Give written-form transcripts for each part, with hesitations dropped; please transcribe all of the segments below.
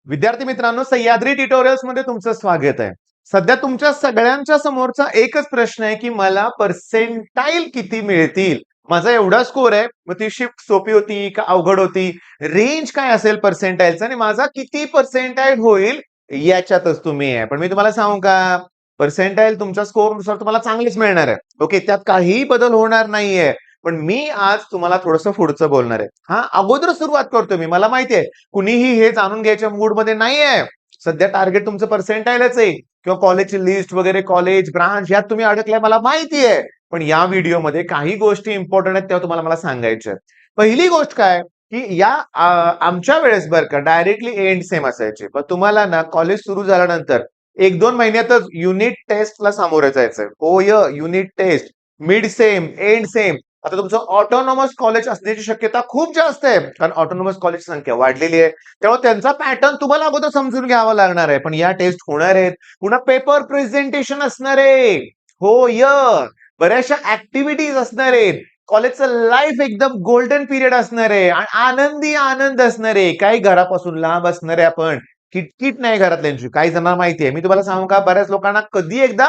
विद्यार्थी मित्रांनो, सह्याद्री ट्युटोरियल्स मध्ये तुमचं स्वागत आहे. सध्या तुमच्या सगळ्यांच्या समोरचा एकच प्रश्न आहे की मला पर्सेंटाईल किती मिळतील. माझा एवढा स्कोर आहे, मग ती शिफ्ट सोपी होती का अवघड होती, रेंज काय असेल पर्सेंटाईलचा आणि माझा किती पर्सेंटाईल होईल याच्यातच तुम्ही आहे. पण मी तुम्हाला सांगू का, पर्सेंटाईल तुमच्या स्कोर नुसार तुम्हाला चांगलीच मिळणार आहे. ओके, त्यात काहीही बदल होणार नाहीये. पण मी आज तुम्हाला थोडंसं पुढचं बोलणार आहे. हा, अगोदर सुरुवात करतोय मी. मला माहिती आहे कुणीही हे जाणून घ्यायच्या मूड मध्ये नाहीये. सध्या टार्गेट तुमचं पर्सेंटाईलच आहे किंवा कॉलेजची लिस्ट वगैरे, कॉलेज ब्रांच यात तुम्ही अडकलाय मला माहिती आहे. पण या व्हिडिओमध्ये काही गोष्टी इम्पॉर्टंट आहेत तेव्हा तुम्हाला मला सांगायच्या आहेत. पहिली गोष्ट काय की या आमच्या वेळेस बरं का डायरेक्टली एंड सेम असायचे, पण तुम्हाला ना कॉलेज सुरू झाल्यानंतर 1-2 महिन्यातच युनिट टेस्टला सामोरं जायचंय. होय, unit test, mid sem, end sem. आता तुमचं ऑटोनॉमस कॉलेज असण्याची शक्यता खूप जास्त आहे, कारण ऑटोनॉमस कॉलेज संख्या वाढलेली आहे. त्यामुळे त्यांचा पॅटर्न तुम्हाला अगोदर समजून घ्यावा लागणार आहे. पण या टेस्ट होणार आहेत, पुन्हा पेपर प्रेझेंटेशन असणार आहे. हो य बऱ्याचशा ऍक्टिव्हिटीज असणार आहेत. कॉलेजचं लाईफ एकदम गोल्डन पिरियड असणार आहे आणि आनंदी आनंद असणार आहे. काही घरापासून लांब असणार आहे आपण, किटकिट नाही घरातल्यांची. काही जणांना माहिती आहे, मी तुम्हाला सांगू का, बऱ्याच लोकांना कधी एकदा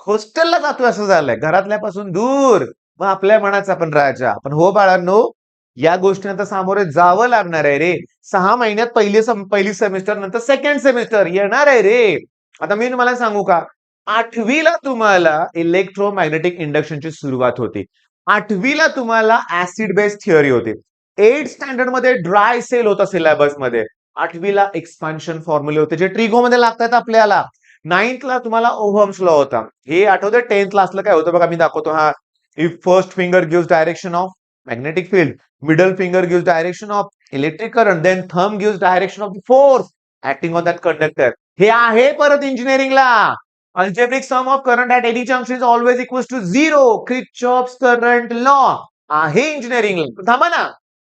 हॉस्टेलला जातोय असं झालंय, घरातल्यापासून दूर. मग आपल्या मनाचा पण राजा. पण हो बाळांनो, या गोष्टींना तर सामोरे जावं लागणार आहे रे. 6 महिन्यात पहिली सेमिस्टर, नंतर सेकंड सेमिस्टर येणार आहे रे. आता मी तुम्हाला सांगू का, 8वीला तुम्हाला इलेक्ट्रोमॅग्नेटिक इंडक्शनची सुरुवात होती. 8वीला तुम्हाला ऍसिड बेस थिअरी होती. 8 स्टँडर्ड मध्ये ड्राय सेल होता सिलेबस मध्ये. 8वीला एक्सपान्शन फॉर्म्युले होते जे ट्रिगोमध्ये लागतात आपल्याला. 9thला तुम्हाला ओहम्स लॉ होता. हे आठवतंय? 10thला असलं काय होतं बघा, मी दाखवतो. हा, if first finger gives direction of magnetic field, middle finger gives direction of electric current, then thumb gives direction of the force acting on that conductor. हे आहे परत इंजिनिअरिंगला. Algebraic sum of current at any junction is always equals to 0. Kirchhoff's current law आहे इंजिनिअरिंगला. थांबा ना,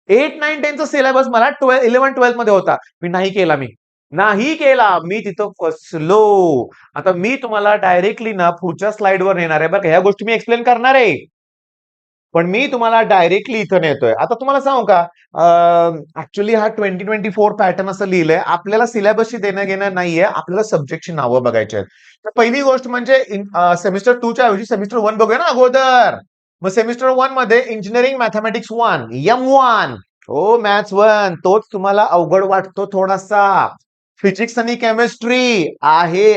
8, 9, 10 चा syllabus मला 11, 12 मध्ये होता. मी नाही केला. मी तिथं फसलो. आता मी तुम्हाला डायरेक्टली ना पुढच्या स्लाइडवर नेणार आहे बरं का. ह्या गोष्टी मी एक्सप्लेन करणार आहे, पण मी तुम्हाला डायरेक्टली इथं नेतोय. आता तुम्हाला सांगू का, ऍक्च्युली हा 2024 पॅटर्न असं लिहिलंय. आपल्याला सिलेबसशी देणं घेणं नाहीये, आपल्याला सब्जेक्टची नावं बघायची आहेत. तर पहिली गोष्ट म्हणजे सेमिस्टर 2 च्या ऐवजी सेमिस्टर 1 बघूया ना अगोदर. मग सेमिस्टर 1 मध्ये इंजिनिअरिंग मॅथमॅटिक्स 1, M1. हो, मॅथ्स 1 तोच तुम्हाला अवघड वाटतो थोडासा. फिजिक्स आणि केमिस्ट्री आहे.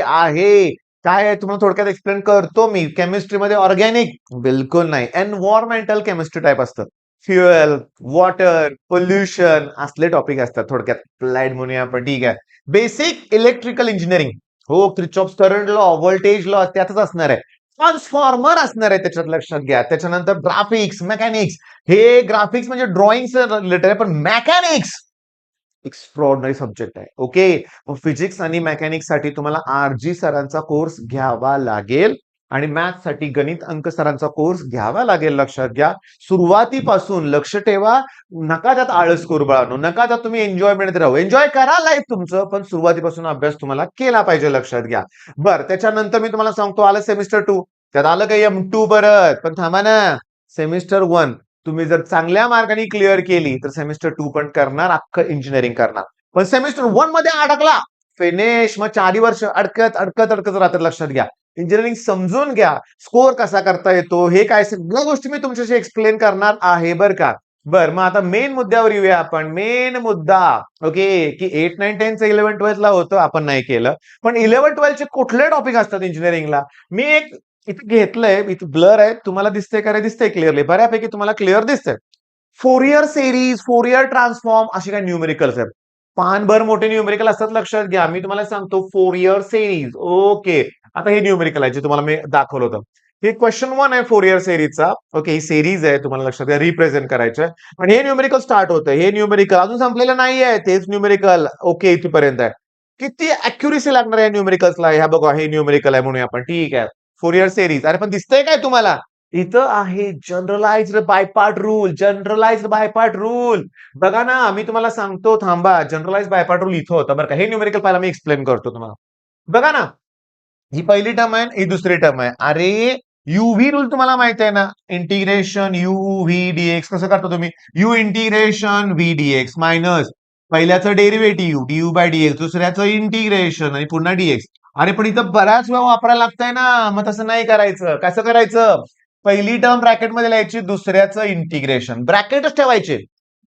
काय आहे तुम्हाला थोडक्यात एक्सप्लेन करतो मी. केमिस्ट्रीमध्ये ऑर्गॅनिक बिलकुल नाही, एन्व्हायरमेंटल केमिस्ट्री टाइप असतं. फ्युएल, वॉटर, पोल्युशन असले टॉपिक असतात थोडक्यात. अप्लाइड म्हणूया आपण, ठीक आहे. बेसिक इलेक्ट्रिकल इंजिनिअरिंग, हो, Kirchhoff's current law, voltage law त्यातच असणार आहे. ट्रान्सफॉर्मर असणार आहे त्याच्यात, लक्षात घ्या. त्याच्यानंतर ग्राफिक्स, मेकॅनिक्स. हे ग्राफिक्स म्हणजे ड्रॉइंग रिलेटेड आहे, पण मेकॅनिक्स एक्स्ट्रॉर्डनरी सब्जेक्ट आहे. ओके, मग फिजिक्स आणि मेकॅनिक्स साठी तुम्हाला आरजी सरांचा कोर्स घ्यावा लागेल आणि मॅथ्स साठी गणित अंक सरांचा कोर्स घ्यावा लागेल. लक्षात घ्या, सुरुवातीपासून लक्ष ठेवा. नका त्यात आळस करू बाळांनो, नका त्यात तुम्ही एन्जॉयमेंट राहू. एन्जॉय करा लाईफ तुमचं, पण सुरुवातीपासून अभ्यास तुम्हाला केला पाहिजे. लक्षात घ्या. बरं, त्याच्यानंतर मी तुम्हाला सांगतो, आलं सेमिस्टर 2. त्यात आलं का M2 परत. पण थांबा ना, सेमिस्टर 1 तुम्ही जर चांगल्या मार्गाने क्लिअर केली तर सेमिस्टर 2 पण करणार, अख्खं इंजिनिअरिंग करणार. पण सेमिस्टर 1 मध्ये अडकला, फिनिश. मग 4 वर्ष अडकत राहतात. लक्षात घ्या, इंजिनिअरिंग समजून घ्या. स्कोर कसा करता येतो, हे काय सगळ्या गोष्टी मी तुमच्याशी एक्सप्लेन करणार आहे बरं का. बरं, मग आता मेन मुद्द्यावर येऊया आपण. मेन मुद्दा, ओके, की 8, 9, 10 11, 12 ला होतं, आपण नाही केलं. पण 11, 12 चे कुठले टॉपिक असतात इंजिनिअरिंगला? मी एक इथे घेतलंय, इथे ब्लर आहे, तुम्हाला दिसतंय का? दिसतंय क्लिअरली, बऱ्यापैकी तुम्हाला क्लिअर दिसतंय. फोरियर सिरीज, फोरियर ट्रान्सफॉर्म असे काही न्यूमेरिकल्स आहेत. पानभर मोठे न्यूमेरिकल असतात. लक्षात घ्या, मी तुम्हाला सांगतो फोरियर सिरीज. ओके, आता हे न्यूमेरिकल आहे जे तुम्हाला मी दाखवलं होतं. हे क्वेश्चन 1 आहे फोरियर सिरीजचा. ओके, ही सिरीज आहे, तुम्हाला लक्षात घ्या, रिप्रेझेंट करायचं आहे. आणि हे न्यूमेरिकल स्टार्ट होतं. हे न्यूमेरिकल अजून संपलेलं नाहीये, तेच न्यूमेरिकल. ओके, इथपर्यंत आहे. किती अॅक्युरेसी लागणार आहे न्यूमेरिकल्सला? ह्या बघा, हे न्यूमेरिकल आहे म्हणूया आपण, ठीक आहे. Fourier series. अरे पण दिसतंय काय तुम्हाला? इथं आहे जनरलाइज्ड बायपार्ट रूल. जनरलाइज्ड बायपार्ट रूल बघा ना, मी तुम्हाला सांगतो, थांबा. जनरलाइज्ड बायपार्ट रूल इथं होतं बरं का. हे न्यूमेरिकल पहिला मी एक्सप्लेन करतो तुम्हाला. बघा ना, ही पहिली टर्म आहे, ही दुसरी टर्म आहे. अरे, युव्ही रूल तुम्हाला माहित आहे ना, इंटिग्रेशन यू व्ही डीएक्स कसं करता तुम्ही? U integration v dx minus पहिल्याचं डेरिव्हेटिव्ह डीयू बाय डीएक्स, दुसऱ्याचं इंटिग्रेशन आणि पुन्हा डीएक्स. अरे पण इथं बराच वेळ वापरायला लागतंय ना, मग तसं नाही करायचं. कसं करायचं? पहिली टर्म ब्रॅकेटमध्ये लिहायची, दुसऱ्याचं इंटिग्रेशन ब्रॅकेटच ठेवायचे.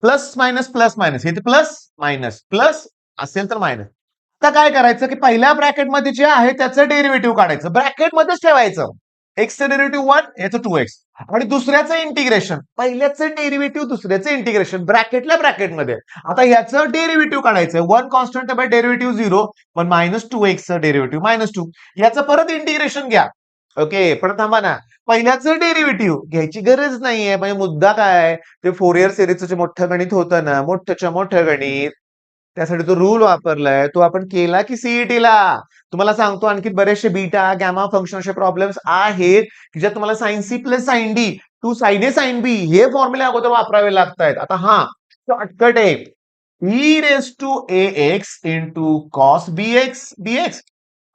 प्लस मायनस इथे प्लस असेल तर मायनस. आता काय करायचं की पहिल्या ब्रॅकेटमध्ये जे आहे त्याचं डेरिव्हेटिव्ह काढायचं, ब्रॅकेटमध्येच ठेवायचं. एक्सचं डेरिव्हेटिव्ह 1, याचं 2x. आणि दुसऱ्याचं इंटिग्रेशन, पहिल्याचं डेरिव्हेटिव्ह दुसऱ्याचं इंटिग्रेशन ब्रॅकेटल्या ब्रॅकेटमध्ये. आता ह्याचं डेरिव्हेटिव्ह काढायचं, 1 कॉन्स्टंट बाय डेरिव्हेटिव्ह 0, पण -2x डेरिव्हेटिव्ह -2. याचं परत इंटिग्रेशन घ्या. ओके, पण थांबा ना, पहिल्याचं डेरिव्हेटिव्ह घ्यायची गरज नाहीये. म्हणजे मुद्दा काय, ते फोरियर सिरीजचं जे मोठं गणित होतं ना, मोठ्याच्या मोठं गणित, त्यासाठी तो रूल वापरलाय, तो आपण केला की सीईटीला. तुम्हाला सांगतो आणखी बरेचसे बीटा गॅमा फंक्शन असे प्रॉब्लेम्स आहेत की ज्यात तुम्हाला sine C plus sine D two sine A sine B हे फॉर्म्युले अगोदर वापरावे लागतायत. आता हा शॉर्टकट आहे, e raise to a x into cos b x dx,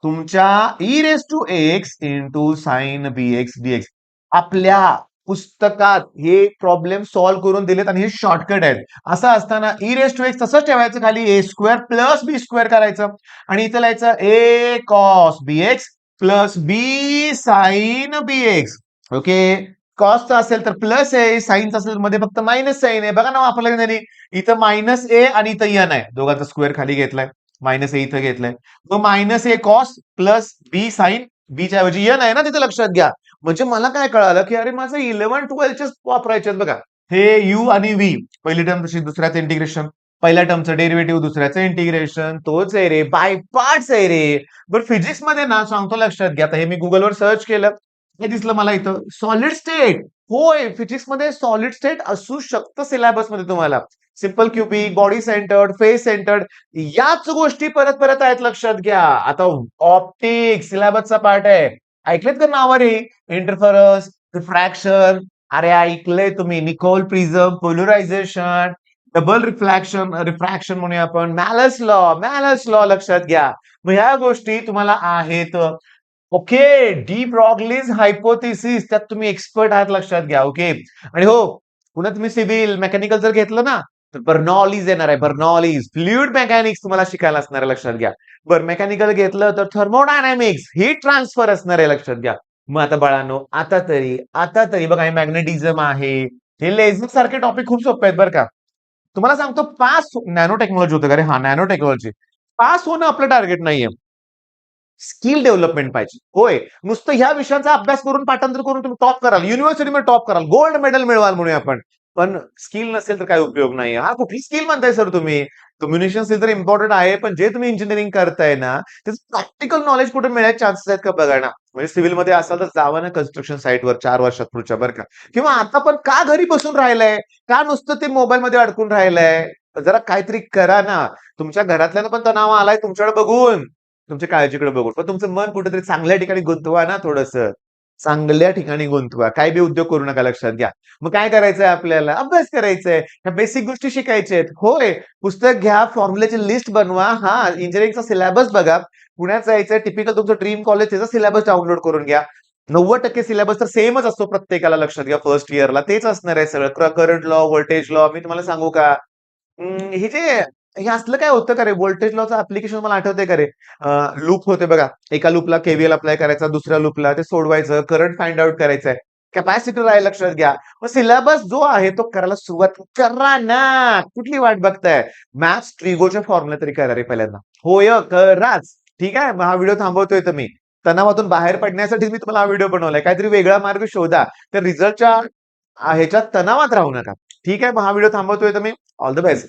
तुमच्या e raise to a x into sine b x dx. आपल्या पुस्तकात हे प्रॉब्लेम सॉल्व्ह करून दिलेत आणि हे शॉर्टकट आहेत. असं असताना ई रेस टू एक्स तसंच ठेवायचं, खाली ए स्क्वेअर प्लस बी स्क्वेअर करायचं आणि इथं लिहायचं ए कॉस बी एक्स प्लस बी साइन बी एक्स. ओके, कॉसचा असेल तर प्लस आहे, साईनचा असेल तर मध्ये फक्त मायनस साईन आहे. बघा ना वापरलं त्यांनी, इथं मायनस ए आणि इथं एन आहे, दोघांचा स्क्वेअर खाली घेतलाय, मायनस ए इथं घेतलाय. मग मायनस ए कॉस प्लस बी साइन, बीच्या ऐवजी एन आहे ना तिथे, लक्षात घ्या. म्हणजे मला काय कळालं की अरे माझं 11-12 वापरायचे बघा. हे यू आणि व्ही, पहिली टर्म तशी, दुसऱ्याचं इंटिग्रेशन, पहिल्या टर्मचं डेरिव्हेटिव्ह दुसऱ्याचं इंटिग्रेशन, तोच आहे रे, बाय पार्ट्स आहे रे. बरं फिजिक्स मध्ये ना सांगतो, लक्षात घ्या. आता हे मी गुगलवर सर्च केलं, हे दिसलं मला इथं सॉलिड स्टेट. होय, फिजिक्स मध्ये सॉलिड स्टेट असू शकतं सिलेबस मध्ये तुम्हाला. Simple cubic, body centred, face centred, याच गोष्टी परत परत आहेत, लक्षात घ्या. आता ऑप्टिक्स सिलेबसचा पार्ट आहे. ऐकलेत का नाव रे? इंटरफरन्स, रिफ्रॅक्शन, अरे ऐकलंय तुम्ही, Nicol prism, polarisation, double refraction म्हणूया आपण, मॅलस लॉ लक्षात घ्या. मग ह्या गोष्टी तुम्हाला आहेत. ओके, डी ब्रॉग्लीज हायपोथेसिस, त्यात तुम्ही एक्सपर्ट आहात, लक्षात घ्या. ओके, आणि हो, पुन्हा तुम्ही सिव्हिल मेकॅनिकल जर घेतलं ना, तर बर्नॉलीज येणार आहे, बर्नॉलीज फ्लुइड मेकॅनिक्स तुम्हाला शिकायला असणार आहे, लक्षात घ्या. बरं, मेकॅनिकल घेतलं तर थर्मोडायनामिक्स, हीट ट्रान्सफर असणार आहे, लक्षात घ्या. मग आता बाळांनो, आता तरी बघा, हे मॅग्नेटिझम आहे, हे लेझर सारखे टॉपिक खूप सोपे आहेत बरं का. तुम्हाला सांगतो, नॅनो टेक्नॉलॉजी होतं का रे? हा, नॅनो टेक्नॉलॉजी. पास होणं आपलं टार्गेट नाहीये, स्किल डेव्हलपमेंट पाहिजे. होय, नुसतं ह्या विषयांचा अभ्यास करून, पाठांतर करून तुम्ही टॉप कराल, युनिव्हर्सिटीमध्ये टॉप कराल, गोल्ड मेडल मिळवाल म्हणूया आपण, पण स्किल नसेल तर काय उपयोग नाही. हा, कुठली स्किल म्हणताय सर तुम्ही? कम्युनिकेशन स्किल तर इम्पॉर्टंट आहे, पण जे तुम्ही इंजिनिअरिंग करताय ना, त्याचं प्रॅक्टिकल नॉलेज कुठे मिळायचे चान्सेस आहेत का बघा ना. म्हणजे सिव्हिलमध्ये असाल तर जावा ना कन्स्ट्रक्शन साईटवर 4 वर्षात पुढच्या, बरं का. किंवा आता पण का घरी बसून राहिलंय, का नुसतं ते मोबाईलमध्ये अडकून राहिलंय? जरा काहीतरी करा ना. तुमच्या घरातल्यानं पण तणाव आलाय तुमच्याकडे बघून, तुमच्या काळजीकडे बघून, पण तुमचं मन कुठेतरी चांगल्या ठिकाणी गुंतवा ना, थोडंसं चांगल्या ठिकाणी गुंतवा. काय बी उद्योग करू नका, लक्षात घ्या. मग काय करायचंय आपल्याला? अभ्यास करायचंय, ह्या बेसिक गोष्टी शिकायच्या आहेत. होय, पुस्तक घ्या, फॉर्म्युल्याची लिस्ट बनवा, हा इंजिनिअरिंगचा सिलेबस बघा, पुण्यात जायचंय, टिपिकल तुमचं ड्रीम कॉलेज, त्याचा सिलेबस डाउनलोड करून घ्या. 90% सिलेबस तर सेमच असतो प्रत्येकाला, लक्षात घ्या. फर्स्ट इयरला तेच असणार आहे सगळं, करंट लॉ, व्होल्टेज लॉ. मी तुम्हाला सांगू का, हे जे हे असलं काय होतं का रे, व्होल्टेज लॉचं ऍप्लिकेशन मला आठवतंय का रे? लूप होते बघा, एका लूपला केव्हीएल अप्लाय करायचा, दुसऱ्या लूपला ते सोडवायचं, करंट फाइंड आउट करायचंय, कॅपॅसिटर आहे, लक्षात घ्या. मग सिलेबस जो आहे तो करायला सुरुवात करा ना, कुठली वाट बघताय? मॅथ्स ट्रिगोचे फॉर्म्युला तरी करा रे पहिल्यांदा. होय, कराच. ठीक आहे, मग हा व्हिडिओ थांबवतोय तर मी तणावातून बाहेर पडण्यासाठी मी तुम्हाला हा व्हिडिओ बनवलाय. काहीतरी वेगळा मार्ग शोधा, तर रिझल्टच्या ह्याच्यात तणावात राहू नका. ठीक आहे, मग हा व्हिडिओ थांबवतोय तर मी. All the best.